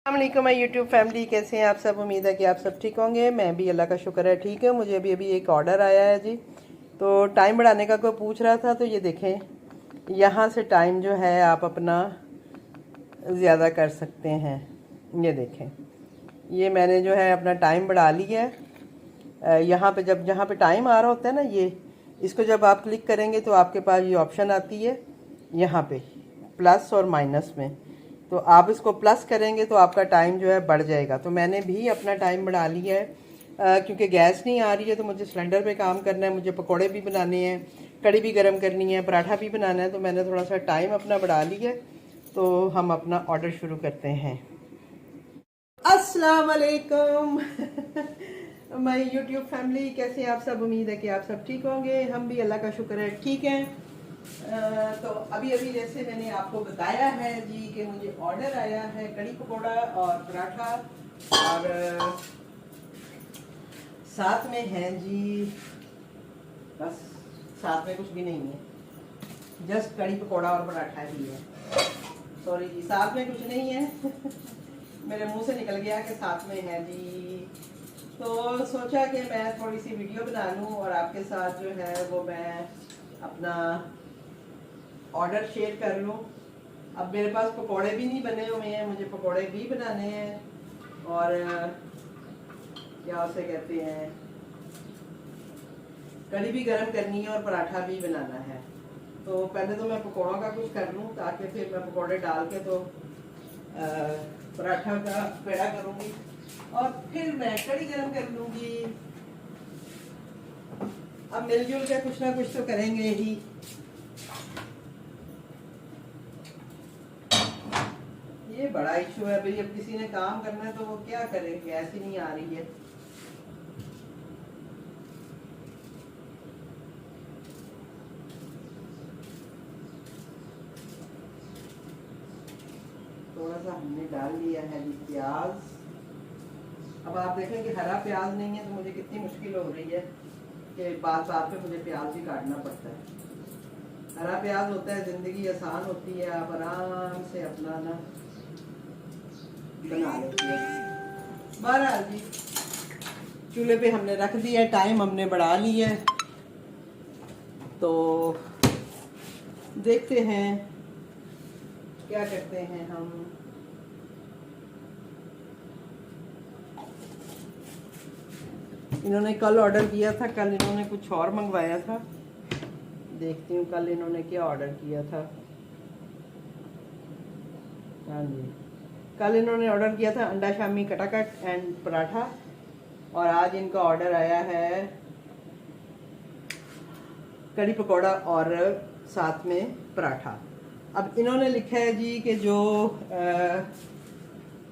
अस्सलाम my YouTube family, कैसे हैं आप सब। उम्मीद है कि आप सब ठीक होंगे। मैं भी अल्लाह का शुक्र है ठीक है। मुझे अभी अभी एक ऑर्डर आया है जी, तो टाइम बढ़ाने का कोई पूछ रहा था, तो ये देखें यहाँ से टाइम जो है आप अपना ज़्यादा कर सकते हैं। ये देखें, ये मैंने जो है अपना टाइम बढ़ा लिया है। यहाँ पे जहाँ पे टाइम आ रहा होता है ना, ये इसको जब आप क्लिक करेंगे तो आपके पास ये ऑप्शन आती है यहाँ पे प्लस और माइनस में। तो आप इसको प्लस करेंगे तो आपका टाइम जो है बढ़ जाएगा। तो मैंने भी अपना टाइम बढ़ा लिया है, क्योंकि गैस नहीं आ रही है तो मुझे सिलेंडर पे काम करना है। मुझे पकोड़े भी बनाने हैं, कड़ी भी गर्म करनी है, पराठा भी बनाना है। तो मैंने थोड़ा सा टाइम अपना बढ़ा लिया है। तो हम अपना ऑर्डर शुरू करते हैं। अस्सलाम वालेकुम माय यूट्यूब फैमिली, कैसे हैं आप सब। उम्मीद है कि आप सब ठीक होंगे। हम भी अल्लाह का शुक्र है ठीक हैं। तो अभी अभी जैसे मैंने आपको बताया है जी कि मुझे ऑर्डर आया है कड़ी पकौड़ा और पराठा, और साथ में है जी, बस साथ में कुछ भी नहीं है, जस्ट कड़ी पकौड़ा और पराठा ही है। सॉरी जी, साथ में कुछ नहीं है मेरे मुंह से निकल गया कि साथ में है जी। तो सोचा कि मैं थोड़ी सी वीडियो बना लूँ और आपके साथ जो है वो मैं अपना ऑर्डर शेयर कर लूँ। अब मेरे पास पकोड़े भी नहीं बने हुए हैं, मुझे पकोड़े भी बनाने हैं, और क्या उसे कहते हैं, कड़ी भी गर्म करनी है और पराठा भी बनाना है। तो पहले तो मैं पकोड़ों का कुछ कर लूँ, ताकि फिर मैं पकोड़े डाल के तो पराठा का पेड़ा करूँगी और फिर मैं कड़ी गर्म कर लूँगी। अब मिलजुल के कुछ ना कुछ तो करेंगे ही। ये बड़ा इशू है भाई, अब किसी ने काम करना है तो वो क्या करे, गैस ही नहीं आ रही है। थोड़ा सा हमने डाल लिया है जी प्याज। अब आप देखें कि हरा प्याज नहीं है तो मुझे कितनी मुश्किल हो रही है कि बात बात पे मुझे प्याज भी काटना पड़ता है। हरा प्याज होता है, जिंदगी आसान होती है, आप आराम से अपना ना बना लेते हैं। बहरहाल जी, चूल्हे पे हमने रख दिया है, टाइम हमने बढ़ा लिया है। तो देखते हैं क्या करते हैं हम। इन्होंने कल ऑर्डर किया था, कल इन्होंने कुछ और मंगवाया था। देखती हूँ कल इन्होंने क्या ऑर्डर किया था। हाँ जी, कल इन्होंने ऑर्डर किया था अंडा शामी कटाकट एंड पराठा, और आज इनका ऑर्डर आया है कड़ी पकौड़ा और साथ में पराठा। अब इन्होंने लिखा है जी कि जो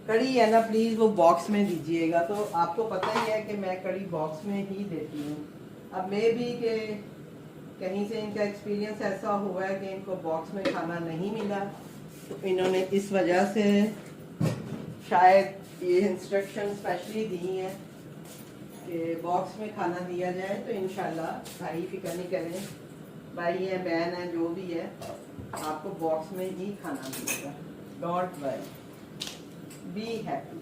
कड़ी है ना, प्लीज़ वो बॉक्स में दीजिएगा। तो आपको पता ही है कि मैं कड़ी बॉक्स में ही देती हूँ। अब मे भी कि कहीं से इनका एक्सपीरियंस ऐसा हुआ है कि इनको बॉक्स में खाना नहीं मिला, तो इन्होंने इस वजह से शायद ये इंस्ट्रक्शन स्पेशली दी हैं कि बॉक्स में खाना दिया जाए। तो इंशाल्लाह भाई फिक्र नहीं करें, भाई है बहन है जो भी है, आपको बॉक्स में ही खाना मिलेगा। Don't worry, be happy.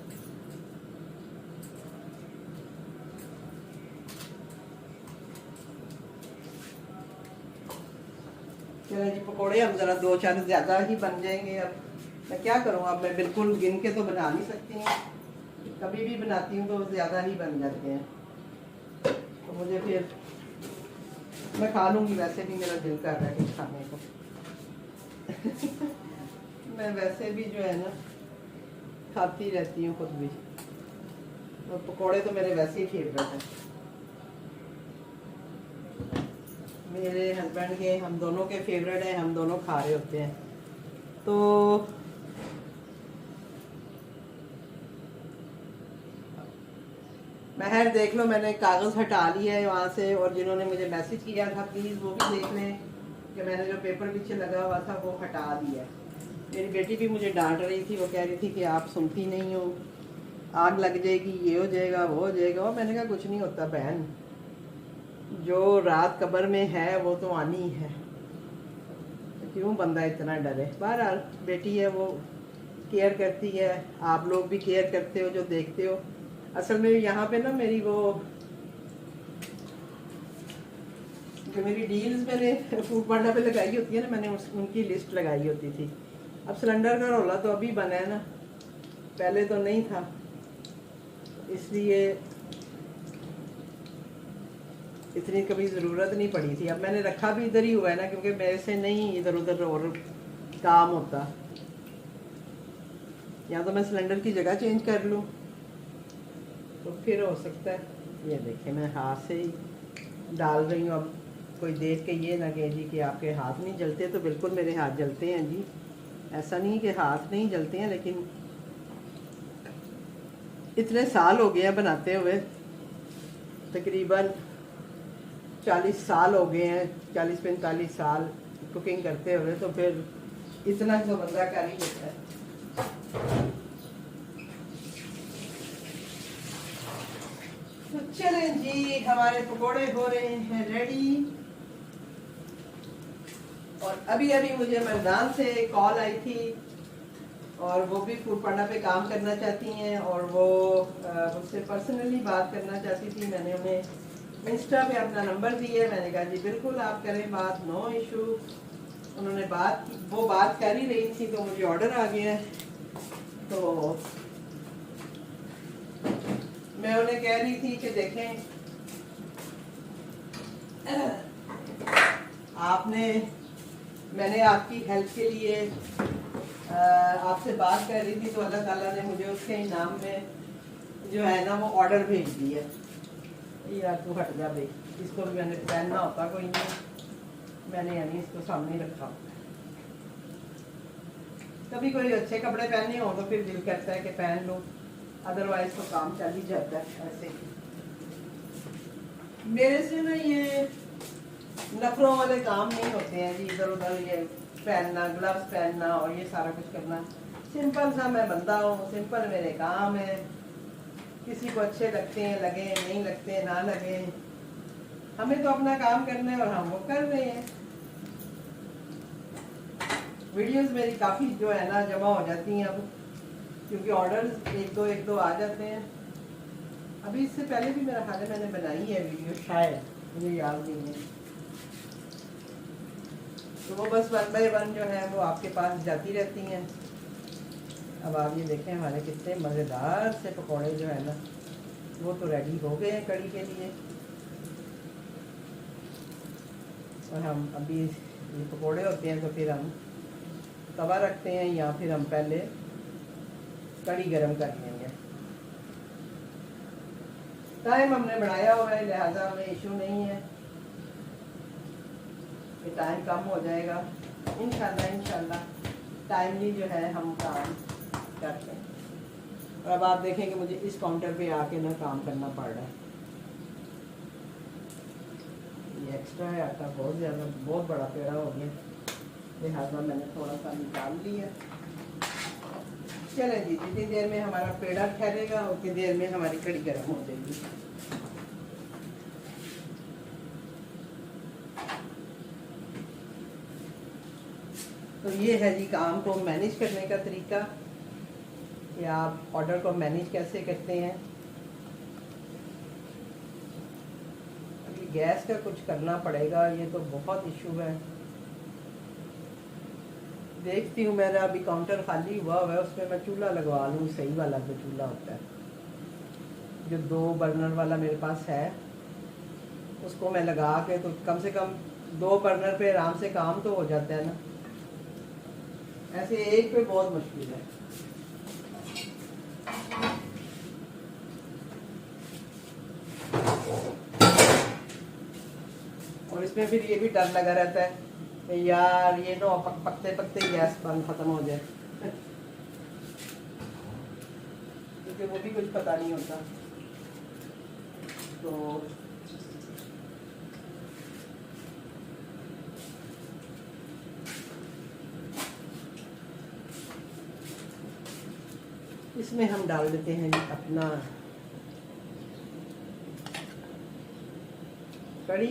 चलो जी, पकोड़े हम ज़रा दो चार ज़्यादा ही बन जाएंगे। अब मैं क्या करूँ, अब मैं बिल्कुल गिन के तो बना नहीं सकती हूँ, कभी भी बनाती हूँ तो ज़्यादा ही बन जाते हैं। तो मुझे फिर मैं खा लूँगी, वैसे भी मेरा दिल कर रहा है कुछ खाने को मैं वैसे भी जो है ना खाती रहती हूँ खुद भी, और पकोड़े तो मेरे वैसे ही फेवरेट हैं। मेरे हस्बैंड के, हम दोनों के फेवरेट हैं, हम दोनों खा रहे होते हैं। तो महर देख लो, मैंने कागज़ हटा लिया है वहाँ से, और जिन्होंने मुझे मैसेज किया था प्लीज़ वो भी देख लें कि मैंने जो पेपर पीछे लगा हुआ था वो हटा दिया है। मेरी बेटी भी मुझे डांट रही थी, वो कह रही थी कि आप सुनती नहीं हो, आग लग जाएगी, ये हो जाएगा वो हो जाएगा। और मैंने कहा कुछ नहीं होता बहन, जो रात कब्र में है वो तो आनी है, क्यों बंदा इतना डरे। बहरहाल बेटी है वो केयर करती है, आप लोग भी केयर करते हो जो देखते हो। असल में यहाँ पे ना मेरी वो जो मेरी डील्स मैंने फूड पांडा पे लगाई होती है ना, मैंने उनकी लिस्ट लगाई होती थी। अब सिलेंडर का रोला तो अभी बना है ना, पहले तो नहीं था, इसलिए इतनी कभी ज़रूरत नहीं पड़ी थी। अब मैंने रखा भी इधर ही हुआ है ना, क्योंकि मेरे से नहीं इधर उधर और काम होता। या तो मैं सिलेंडर की जगह चेंज कर लूँ तो फिर हो सकता है। ये देखिए मैं हाथ से ही डाल रही हूँ। अब कोई देख के ये ना कहे जी कि आपके हाथ नहीं जलते, तो बिल्कुल मेरे हाथ जलते हैं जी। ऐसा नहीं कि हाथ नहीं जलते हैं, लेकिन इतने साल हो गए हैं बनाते हुए, तकरीबन 40 साल हो गए हैं, 40-45 साल कुकिंग करते हुए, तो फिर इतना तो बंदा कर ही लेता है। तो चलें जी, हमारे पकोड़े हो रहे हैं रेडी। और अभी अभी मुझे मैदान से कॉल आई थी, और वो भी फूड पांडा पे काम करना चाहती हैं, और वो मुझसे पर्सनली बात करना चाहती थी। मैंने उन्हें इंस्टा पे अपना नंबर दिया है। मैंने कहा जी बिल्कुल आप करें बात, नो इशू। उन्होंने वो बात कर ही रही थी, तो मुझे ऑर्डर आ गया है। तो मैं उन्हें कह रही थी कि देखें, मैंने आपकी हेल्प के लिए आपसे बात कर रही थी, तो अल्लाह ताला ने मुझे उसके इनाम में जो है ना वो ऑर्डर भेज दिया। यार तू हट जा भाई, इसको भी मैंने पहनना होता, कोई नहीं, मैंने यानी इसको सामने रखा। कभी कोई अच्छे कपड़े पहनने हो तो फिर दिल करता है कि पहन लो, अदरवाइज तो काम चल ही जाता है ऐसे ही। मेरे से ना ये नखरों वाले काम नहीं होते हैं जी, इधर उधर ये पहनना, ग्लव्स पहनना और ये सारा कुछ करना। सिंपल सा मैं बंदा हूँ, सिंपल मेरे काम है। किसी को अच्छे लगते हैं लगे, नहीं लगते ना लगे, हमें तो अपना काम करना है और हम वो कर रहे हैं। वीडियोस मेरी काफ़ी जो है ना जमा हो जाती हैं अब, क्योंकि ऑर्डर्स एक दो आ जाते हैं। अभी इससे पहले भी मेरा ख्याल है मैंने बनाई है वीडियो, शायद मुझे याद नहीं है। तो वो बस 1 बाय 1 जो है वो आपके पास जाती रहती हैं। अब आप ये देखें हमारे कितने मज़ेदार से पकौड़े जो है ना वो तो रेडी हो गए हैं कड़ी के लिए। और हम अभी ये पकौड़े होते हैं तो फिर हम तवा रखते हैं, या फिर हम पहले कड़ी गरम कर लेंगे। टाइम हमने बढ़ाया हुआ है, लिहाजा हमें इशू नहीं है कि टाइम कम हो जाएगा। इंशाल्लाह टाइमली जो है हम काम करते हैं। और अब आप देखें कि मुझे इस काउंटर पे आके ना काम करना पड़ रहा है। ये एक्स्ट्रा है आटा, बहुत ज़्यादा, बहुत बड़ा पेड़ा हो गया, लिहाजा मैंने थोड़ा सा निकाल लिया। चलें जी, जितनी देर में हमारा पेड़ा ठहरेगा उतनी देर में हमारी कड़ी गर्म हो जाएगी। तो ये है जी काम को मैनेज करने का तरीका, कि आप ऑर्डर को मैनेज कैसे करते हैं। अभी गैस का कुछ करना पड़ेगा, ये तो बहुत इशू है। देखती हूँ, मेरा अभी काउंटर खाली हुआ है, उसमें मैं चूल्हा लगवा लूँ, सही वाला जो चूल्हा होता है, जो 2 बर्नर वाला मेरे पास है, उसको मैं लगा के तो कम से कम 2 बर्नर पे आराम से काम तो हो जाता है ना। ऐसे एक पे बहुत मुश्किल है। और इसमें फिर ये भी डर लगा रहता है कि यार ये तो पकते पकते गैस बंद खत्म हो जाए, क्योंकि वो भी कुछ पता नहीं होता। तो इसमें हम डाल देते हैं जी अपना कड़ी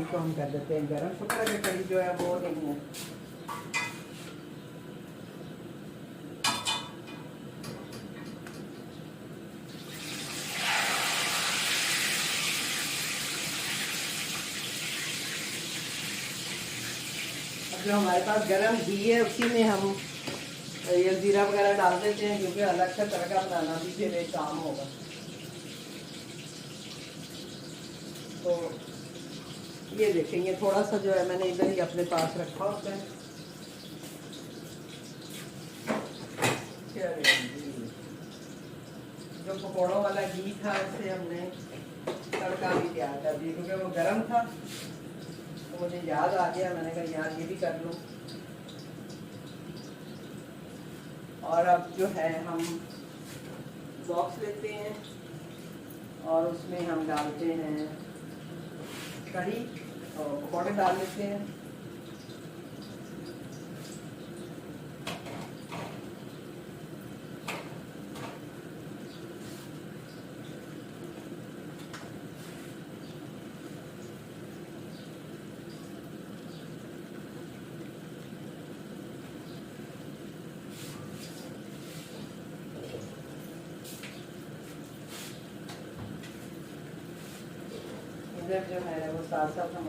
को हम कर देते हैं गरम। शुक्र है कड़ी जो है वो नहीं है, जो हमारे पास गरम घी है उसी में हम ये जीरा वगैरह डाल देते हैं, क्योंकि अलग से तड़का बनाना भी फिर एक काम होगा। तो ये देखेंगे थोड़ा सा जो है मैंने इधर ही अपने पास रखा होता है। जो पकौड़ों वाला घी था इससे हमने तड़का भी तैयार कर दिया, क्योंकि वो गर्म था तो मुझे याद आ गया, मैंने कहा यार ये भी कर लूँ। और अब जो है हम बॉक्स लेते हैं और उसमें हम डालते हैं कढ़ी और पकौड़े डाल लेते हैं। इधर जो है वो साथ साथ हम